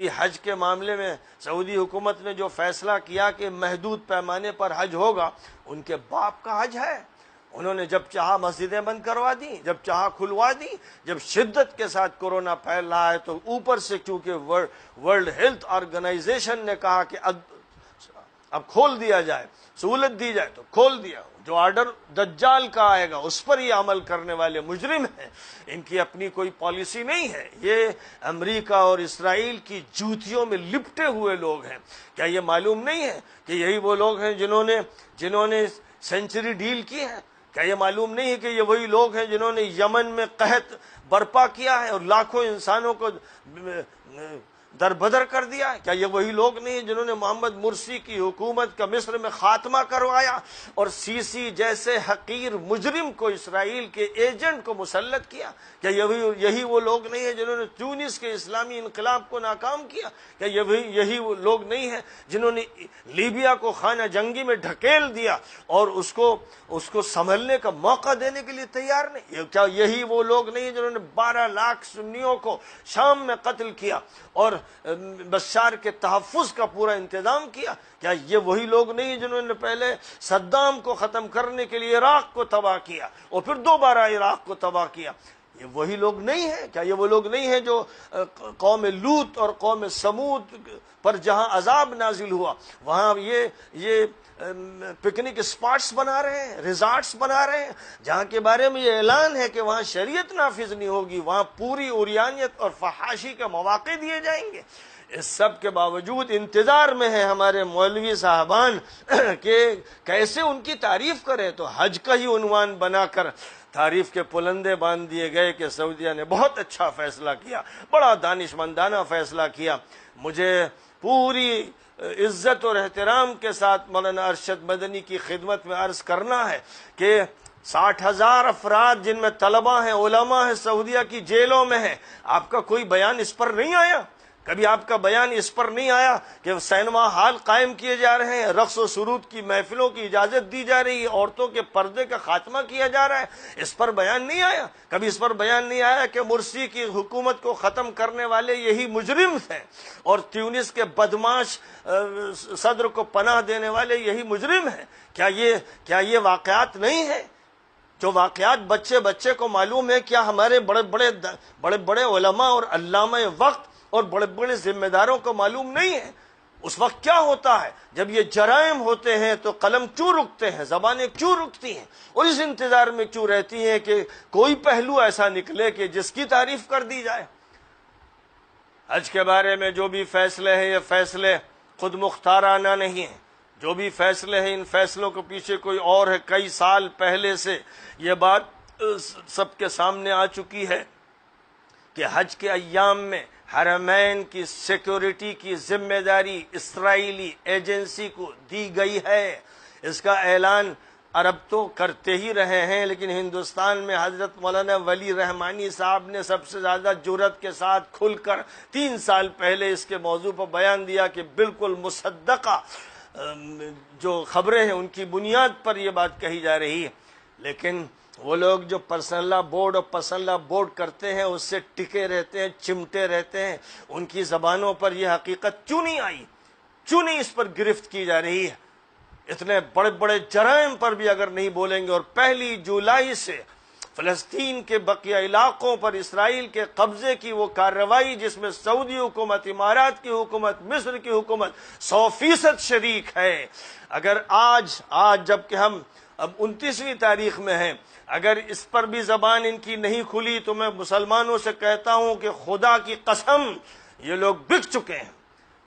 حج کے معاملے میں سعودی حکومت نے جو فیصلہ کیا کہ محدود پیمانے پر حج ہوگا، ان کے باپ کا حج ہے۔ انہوں نے جب چاہا مسجدیں بند کروا دی، جب چاہا کھلوا دی۔ جب شدت کے ساتھ کورونا پھیل رہا ہے تو اوپر سے چونکہ ورلڈ ہیلتھ آرگنائزیشن نے کہا کہ اب کھول دیا جائے، سہولت دی جائے، تو کھول دیا۔ جو آرڈر دجال کا آئے گا اس پر یہ عمل کرنے والے مجرم ہیں، ان کی اپنی کوئی پالیسی نہیں ہے۔ یہ امریکہ اور اسرائیل کی جوتیوں میں لپٹے ہوئے لوگ ہیں۔ کیا یہ معلوم نہیں ہے کہ یہی وہ لوگ ہیں جنہوں نے سینچری ڈیل کی ہے؟ کیا یہ معلوم نہیں ہے کہ یہ وہی لوگ ہیں جنہوں نے یمن میں قحط برپا کیا ہے اور لاکھوں انسانوں کو دربدر کر دیا ہے؟ کیا یہ وہی لوگ نہیں ہیں جنہوں نے محمد مرسی کی حکومت کا مصر میں خاتمہ کروایا اور سیسی جیسے حقیر مجرم کو اسرائیل کے ایجنٹ کو مسلط کیا؟ کیا یہی وہ لوگ نہیں ہیں جنہوں نے تونس کے اسلامی انقلاب کو ناکام کیا؟ کیا یہی وہ لوگ نہیں ہیں جنہوں نے لیبیا کو خانہ جنگی میں ڈھکیل دیا اور اس کو سنبھلنے کا موقع دینے کے لیے تیار نہیں؟ کیا یہی وہ لوگ نہیں ہیں جنہوں نے 12 لاکھ سنیوں کو شام میں قتل کیا اور بشار کے تحفظ کا پورا انتظام کیا؟ کیا یہ وہی لوگ نہیں ہیں جنہوں نے پہلے صدام کو ختم کرنے کے لیے عراق کو تباہ کیا اور پھر دوبارہ عراق کو تباہ کیا؟ یہ وہی لوگ نہیں ہیں؟ کیا یہ وہ لوگ نہیں ہیں جو قوم لوط اور قوم سمود پر جہاں عذاب نازل ہوا وہاں یہ پکنک اسپاٹس بنا رہے ہیں، ریزارٹس بنا رہے ہیں، جہاں کے بارے میں یہ اعلان ہے کہ وہاں شریعت نافذ نہیں ہوگی، وہاں پوری عریانیت اور فحاشی کے مواقع دیے جائیں گے؟ اس سب کے باوجود انتظار میں ہیں ہمارے مولوی صاحبان کہ کیسے ان کی تعریف کریں، تو حج کا ہی عنوان بنا کر تعریف کے پلندے باندھ دیے گئے کہ سعودیہ نے بہت اچھا فیصلہ کیا، بڑا دانشمندانہ فیصلہ کیا۔ مجھے پوری عزت اور احترام کے ساتھ مولانا ارشد مدنی کی خدمت میں عرض کرنا ہے کہ 60,000 افراد جن میں طلبہ ہیں، علماء ہیں، سعودیہ کی جیلوں میں ہیں، آپ کا کوئی بیان اس پر نہیں آیا؟ کبھی آپ کا بیان اس پر نہیں آیا کہ سینما ہال قائم کیے جا رہے ہیں، رقص و سرود کی محفلوں کی اجازت دی جا رہی ہے، عورتوں کے پردے کا خاتمہ کیا جا رہا ہے؟ اس پر بیان نہیں آیا؟ کبھی اس پر بیان نہیں آیا کہ مرسی کی حکومت کو ختم کرنے والے یہی مجرم ہیں اور تیونس کے بدماش صدر کو پناہ دینے والے یہی مجرم ہیں؟ کیا یہ واقعات نہیں ہیں؟ جو واقعات بچے بچے کو معلوم ہے، کیا ہمارے بڑے بڑے علماء اور علامہ وقت اور بڑے بڑے ذمہ داروں کو معلوم نہیں ہے؟ اس وقت کیا ہوتا ہے جب یہ جرائم ہوتے ہیں تو قلم کیوں رکتے ہیں، زبانیں کیوں رکتی ہیں، اور اس انتظار میں کیوں رہتی ہیں کہ کوئی پہلو ایسا نکلے کہ جس کی تعریف کر دی جائے؟ حج کے بارے میں جو بھی فیصلے ہیں، یہ فیصلے خود مختارانہ نہیں ہیں۔ جو بھی فیصلے ہیں، ان فیصلوں کے پیچھے کوئی اور ہے۔ کئی سال پہلے سے یہ بات سب کے سامنے آ چکی ہے کہ حج کے ایام میں حرمین کی سیکیورٹی کی ذمہ داری اسرائیلی ایجنسی کو دی گئی ہے۔ اس کا اعلان عرب تو کرتے ہی رہے ہیں، لیکن ہندوستان میں حضرت مولانا ولی رحمانی صاحب نے سب سے زیادہ جرأت کے ساتھ کھل کر 3 سال پہلے اس کے موضوع پر بیان دیا کہ بالکل مصدقہ جو خبریں ہیں ان کی بنیاد پر یہ بات کہی جا رہی ہے۔ لیکن وہ لوگ جو پرسنل لا بورڈ اور پرسنل لا بورڈ کرتے ہیں اس سے ٹکے رہتے ہیں، چمٹے رہتے ہیں، ان کی زبانوں پر یہ حقیقت کیوں نہیں آئی، کیوں نہیں اس پر گرفت کی جا رہی ہے؟ اتنے بڑے بڑے جرائم پر بھی اگر نہیں بولیں گے، اور 1 جولائی سے فلسطین کے بقیہ علاقوں پر اسرائیل کے قبضے کی وہ کارروائی جس میں سعودی حکومت، امارات کی حکومت، مصر کی حکومت 100% شریک ہے، اگر آج جبکہ ہم اب 29ویں تاریخ میں ہیں، اگر اس پر بھی زبان ان کی نہیں کھلی تو میں مسلمانوں سے کہتا ہوں کہ خدا کی قسم یہ لوگ بک چکے ہیں،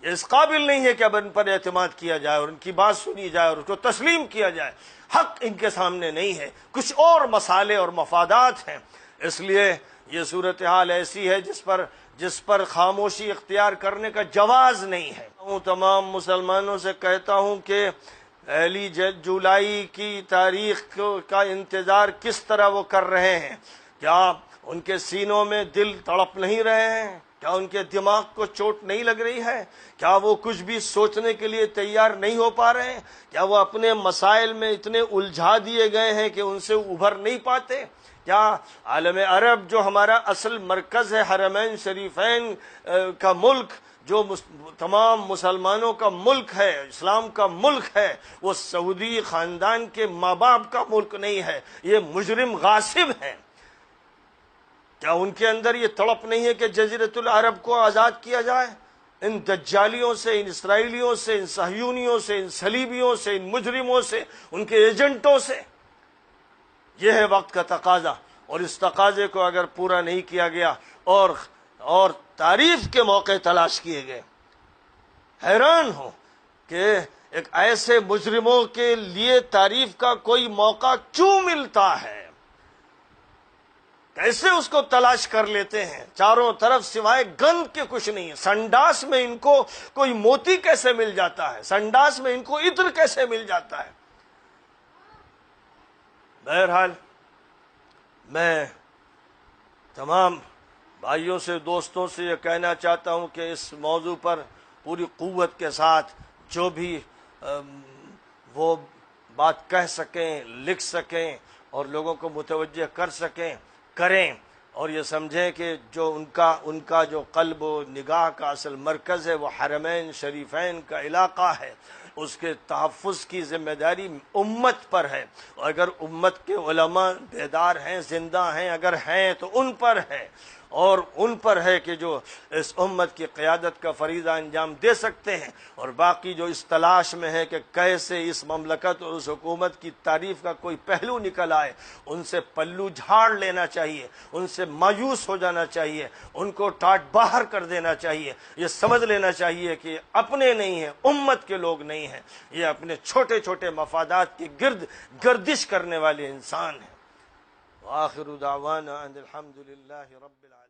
یہ اس قابل نہیں ہے کہ اب ان پر اعتماد کیا جائے اور ان کی بات سنی جائے اور اس کو تسلیم کیا جائے۔ حق ان کے سامنے نہیں ہے، کچھ اور مسالے اور مفادات ہیں، اس لیے یہ صورتحال ایسی ہے جس پر خاموشی اختیار کرنے کا جواز نہیں ہے۔ تمام مسلمانوں سے کہتا ہوں کہ 1 جولائی کی تاریخ کا انتظار کس طرح وہ کر رہے ہیں؟ کیا ان کے سینوں میں دل تڑپ نہیں رہے ہیں؟ کیا ان کے دماغ کو چوٹ نہیں لگ رہی ہے؟ کیا وہ کچھ بھی سوچنے کے لیے تیار نہیں ہو پا رہے ہیں؟ کیا وہ اپنے مسائل میں اتنے الجھا دیے گئے ہیں کہ ان سے ابھر نہیں پاتے؟ کیا عالم عرب جو ہمارا اصل مرکز ہے، حرمین شریفین کا ملک، جو تمام مسلمانوں کا ملک ہے، اسلام کا ملک ہے، وہ سعودی خاندان کے ماں باپ کا ملک نہیں ہے، یہ مجرم غاصب ہیں۔ کیا ان کے اندر یہ تڑپ نہیں ہے کہ جزیرۃ العرب کو آزاد کیا جائے ان دجالیوں سے، ان اسرائیلیوں سے، ان صہیونیوں سے، ان صلیبیوں سے، ان مجرموں سے، ان کے ایجنٹوں سے؟ یہ ہے وقت کا تقاضا، اور اس تقاضے کو اگر پورا نہیں کیا گیا اور تعریف کے موقع تلاش کیے گئے، حیران ہوں کہ ایک ایسے مجرموں کے لیے تعریف کا کوئی موقع کیوں ملتا ہے، کیسے اس کو تلاش کر لیتے ہیں؟ چاروں طرف سوائے گند کے کچھ نہیں ہے۔ سنڈاس میں ان کو کوئی موتی کیسے مل جاتا ہے؟ سنڈاس میں ان کو عطر کیسے مل جاتا ہے؟ بہرحال میں تمام بھائیوں سے، دوستوں سے یہ کہنا چاہتا ہوں کہ اس موضوع پر پوری قوت کے ساتھ جو بھی وہ بات کہہ سکیں، لکھ سکیں اور لوگوں کو متوجہ کر سکیں، کریں، اور یہ سمجھیں کہ جو ان کا جو قلب و نگاہ کا اصل مرکز ہے وہ حرمین شریفین کا علاقہ ہے، اس کے تحفظ کی ذمہ داری امت پر ہے، اور اگر امت کے علماء بیدار ہیں، زندہ ہیں، اگر ہیں تو ان پر ہے، اور ان پر ہے کہ جو اس امت کی قیادت کا فریضہ انجام دے سکتے ہیں، اور باقی جو اس تلاش میں ہے کہ کیسے اس مملکت اور اس حکومت کی تعریف کا کوئی پہلو نکل آئے، ان سے پلو جھاڑ لینا چاہیے، ان سے مایوس ہو جانا چاہیے، ان کو ٹاٹ باہر کر دینا چاہیے، یہ سمجھ لینا چاہیے کہ اپنے نہیں ہیں، امت کے لوگ نہیں ہیں، یہ اپنے چھوٹے چھوٹے مفادات کی گردش کرنے والے انسان ہیں۔ وآخر دعوانا ان الحمد للہ رب العالمین۔